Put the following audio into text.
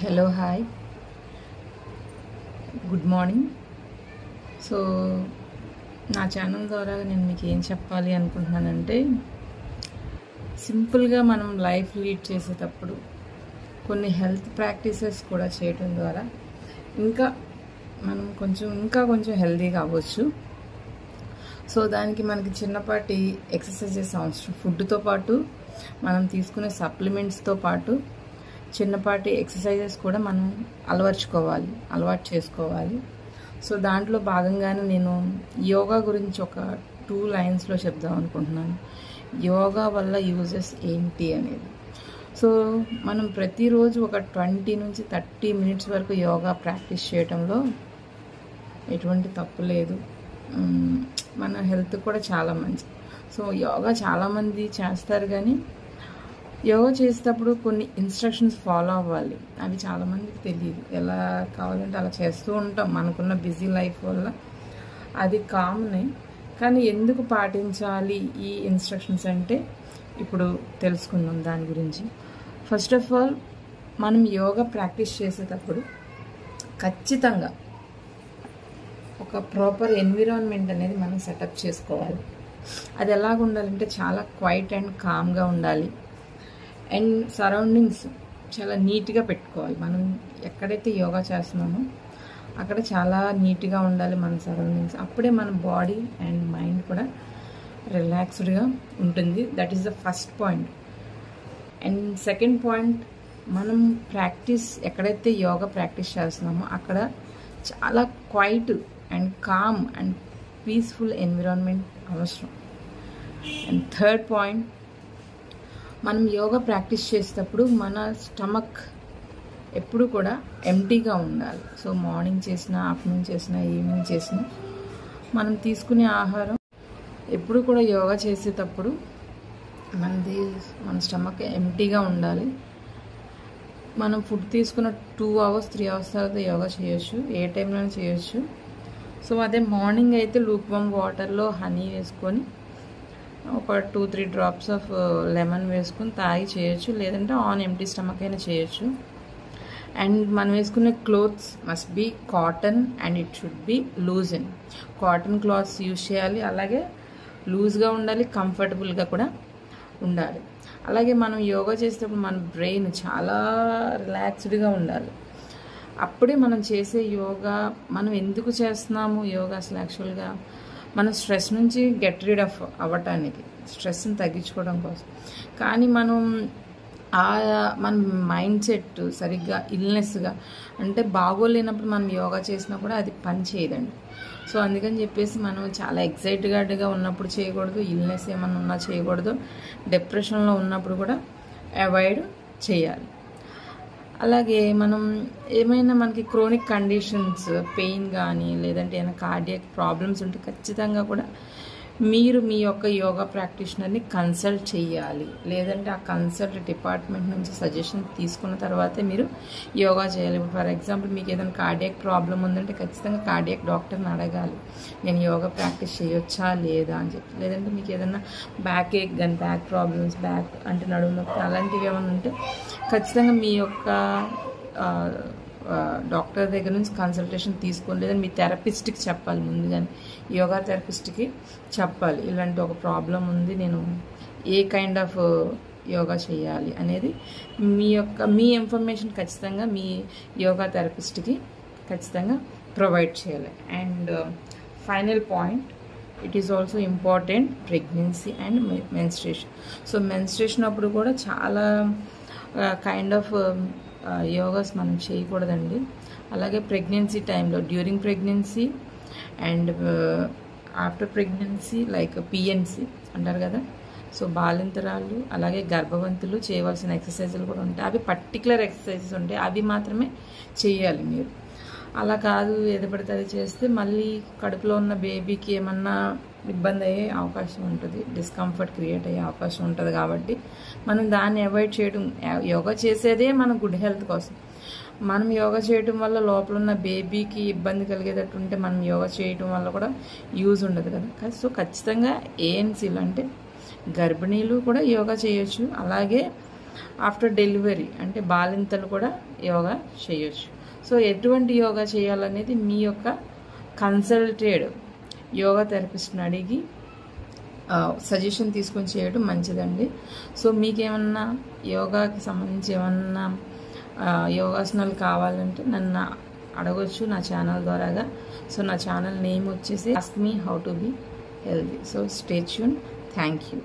Hello hi good morning. So నా channel ద్వారా నేను మీకు ఏం చెప్పాలి అనుకుంటున్నానంటే, సింపుల్గా మనం లైఫ్ లీడ్ చేసేటప్పుడు కొన్ని హెల్త్ ప్రాక్టీసెస్ కూడా చేయడం ద్వారా మనం కొంచెం హెల్తీగా అవ్వచ్చు. సో దానికి మనకి చిన్నపాటి ఎక్సర్సైజెస్ అవసరం. ఫుడ్తో పాటు మనం తీసుకునే సప్లిమెంట్స్తో పాటు చిన్నపాటి ఎక్సర్సైజెస్ కూడా మనం అలవాటు చేసుకోవాలి. సో దాంట్లో భాగంగానే నేను యోగా గురించి ఒక 2 లైన్స్లో చెప్దాం అనుకుంటున్నాను. యోగా వల్ల యూజెస్ ఏంటి అనేది. సో మనం ప్రతిరోజు ఒక 20 నుంచి 30 మినిట్స్ వరకు యోగా ప్రాక్టీస్ చేయడంలో ఎటువంటి తప్పు లేదు. మన హెల్త్ కూడా చాలా మంచిది. సో యోగా చాలామంది చేస్తారు, కానీ యోగా చేసేటప్పుడు కొన్ని ఇన్స్ట్రక్షన్స్ ఫాలో అవ్వాలి. అవి చాలామందికి తెలియదు. ఎలా కావాలంటే అలా చేస్తూ ఉంటాం మనకున్న బిజీ లైఫ్ వల్ల. అది కామనే, కానీ ఎందుకు పాటించాలి ఈ ఇన్స్ట్రక్షన్స్ అంటే ఇప్పుడు తెలుసుకుందాం దాని గురించి. ఫస్ట్ ఆఫ్ ఆల్, మనం యోగా ప్రాక్టీస్ చేసేటప్పుడు ఖచ్చితంగా ఒక ప్రాపర్ ఎన్విరాన్మెంట్ అనేది మనం సెటప్ చేసుకోవాలి. అది ఎలాగ ఉండాలంటే చాలా క్వైట్ అండ్ కామ్గా ఉండాలి. అండ్ సరౌండింగ్స్ చాలా నీట్గా పెట్టుకోవాలి. మనం ఎక్కడైతే యోగా చేస్తున్నామో అక్కడ చాలా నీట్గా ఉండాలి మన సరౌండింగ్స్. అప్పుడే మన బాడీ అండ్ మైండ్ కూడా రిలాక్స్డ్గా ఉంటుంది. That is the first point. And second point, మనం ఎక్కడైతే యోగా ప్రాక్టీస్ చేస్తున్నామో అక్కడ చాలా quiet and calm and peaceful environment అవసరం. అండ్ థర్డ్ పాయింట్, మనం యోగా ప్రాక్టీస్ చేసేటప్పుడు మన స్టమక్ ఎప్పుడు కూడా ఎంటీగా ఉండాలి. సో మార్నింగ్ చేసినా, ఆఫ్టర్నూన్ చేసినా, ఈవినింగ్ చేసినా మనం తీసుకునే ఆహారం ఎప్పుడు కూడా యోగా చేసేటప్పుడు మన స్టమక్ ఎంటీగా ఉండాలి. మనం ఫుడ్ తీసుకున్న 2 అవర్స్ 3 అవర్స్ తర్వాత యోగా చేయొచ్చు, ఏ టైంలోనే చేయొచ్చు. సో అదే మార్నింగ్ అయితే లూక్వామ్ వాటర్లో హనీ వేసుకొని ఒక 2-3 డ్రాప్స్ ఆఫ్ లెమన్ వేసుకొని తాగి చేయొచ్చు, లేదంటే ఆన్ ఎంటీ స్టమక్ అయినా చేయొచ్చు. అండ్ మనం వేసుకునే clothes must be cotton and it should be loose. Cotton clothes use చేయాలి, అలాగే లూజ్గా ఉండాలి, కంఫర్టబుల్గా కూడా ఉండాలి. అలాగే మనం యోగా చేసేటప్పుడు మన బ్రెయిన్ చాలా రిలాక్స్డ్గా ఉండాలి. అప్పుడే మనం చేసే యోగా, మనం ఎందుకు చేస్తున్నాము యోగా అసలు యాక్చువల్గా మన స్ట్రెస్ నుంచి గెట్ రీడ్ అవ్వటానికి, స్ట్రెస్ని తగ్గించుకోవడం కోసం. కానీ మన మైండ్ సెట్ సరిగ్గా ఇల్నెస్గా అంటే బాగోలేనప్పుడు మనం యోగా చేసినా కూడా అది పని చేయదండి. సో అందుకని చెప్పేసి మనం చాలా ఎక్సైటెడ్గా ఉన్నప్పుడు చేయకూడదు, ఇల్నెస్ ఏమన్నా ఉన్నా చేయకూడదు, డిప్రెషన్లో ఉన్నప్పుడు కూడా అవాయిడ్ చేయాలి. అలాగే మనం ఏమైనా మనకి క్రోనిక్ కండిషన్స్, పెయిన్ కానీ లేదంటే ఏమైనా కార్డియాక్ ప్రాబ్లమ్స్ ఉంటే ఖచ్చితంగా కూడా మీరు మీ యొక్క యోగా ప్రాక్టీషనర్ని కన్సల్ట్ చేయాలి. లేదంటే ఆ కన్సల్ట్ డిపార్ట్మెంట్ నుంచి సజెషన్ తీసుకున్న తర్వాతే మీరు యోగా చేయాలి. ఇప్పుడు ఫర్ ఎగ్జాంపుల్ మీకు ఏదైనా కార్డియాక్ ప్రాబ్లం ఉందంటే ఖచ్చితంగా కార్డియాక్ డాక్టర్ని అడగాలి, నేను యోగా ప్రాక్టీస్ చేయొచ్చా లేదా అని చెప్పి. లేదంటే మీకు ఏదైనా బ్యాక్ ఏక్ కానీ, బ్యాక్ ప్రాబ్లమ్స్, బ్యాక్ అంటే నడుము నొప్పి అలాంటివి ఏమైనా ఉంటే ఖచ్చితంగా మీ యొక్క డాక్టర్ దగ్గర నుంచి కన్సల్టేషన్ తీసుకోండి. లేదా మీ థెరపిస్ట్కి చెప్పాలి, ముందుగానే యోగా థెరపిస్ట్కి చెప్పాలి ఇలాంటి ఒక ప్రాబ్లం ఉంది, నేను ఏ కైండ్ ఆఫ్ యోగా చేయాలి అనేది మీ ఇన్ఫర్మేషన్ ఖచ్చితంగా మీ యోగా థెరపిస్ట్కి ఖచ్చితంగా ప్రొవైడ్ చేయాలి. And final point, it is also important, pregnancy and menstruation. So menstruation అప్పుడు కూడా చాలా కైండ్ ఆఫ్ యోగాస్ మనం చేయకూడదండి. అలాగే ప్రెగ్నెన్సీ టైంలో, during pregnancy and after pregnancy, like PNC అంటారు కదా. సో బాలింతరాలు అలాగే గర్భవంతులు చేయవలసిన ఎక్సర్సైజులు కూడా ఉంటాయి. అవి పర్టికులర్ ఎక్సర్సైజెస్ ఉంటాయి, అవి మాత్రమే చేయాలి మీరు. అలా కాదు ఏది పడితే అది చేస్తే మళ్ళీ కడుపులో ఉన్న బేబీకి ఏమన్నా ఇబ్బంది అయ్యే అవకాశం ఉంటుంది, డిస్కంఫర్ట్ క్రియేట్ అయ్యే అవకాశం ఉంటుంది. కాబట్టి మనం దాన్ని అవాయిడ్ చేయడం, యోగా చేసేదే మన గుడ్ హెల్త్ కోసం. మనం యోగా చేయడం వల్ల లోపల ఉన్న బేబీకి ఇబ్బంది కలిగేటట్టు ఉంటే మనం యోగా చేయడం వల్ల కూడా యూజ్ ఉండదు కదా. సో ఖచ్చితంగా ఏఎన్సీలు అంటే గర్భిణీలు కూడా యోగా చేయొచ్చు. అలాగే ఆఫ్టర్ డెలివరీ అంటే బాలింతలు కూడా యోగా చేయొచ్చు. సో ఎటువంటి యోగా చేయాలనేది మీ యొక్క కన్సల్టెడ్ యోగా థెరపిస్ట్ని అడిగి సజెషన్ తీసుకొని చేయడం మంచిదండి. సో మీకేమన్నా యోగాకి సంబంధించి ఏమన్నా యోగాసనాలు కావాలంటే నన్ను అడగొచ్చు నా ఛానల్ ద్వారాగా. సో నా ఛానల్ నేమ్ వచ్చేసి ask me how to be healthy. So stay tune. Thank you.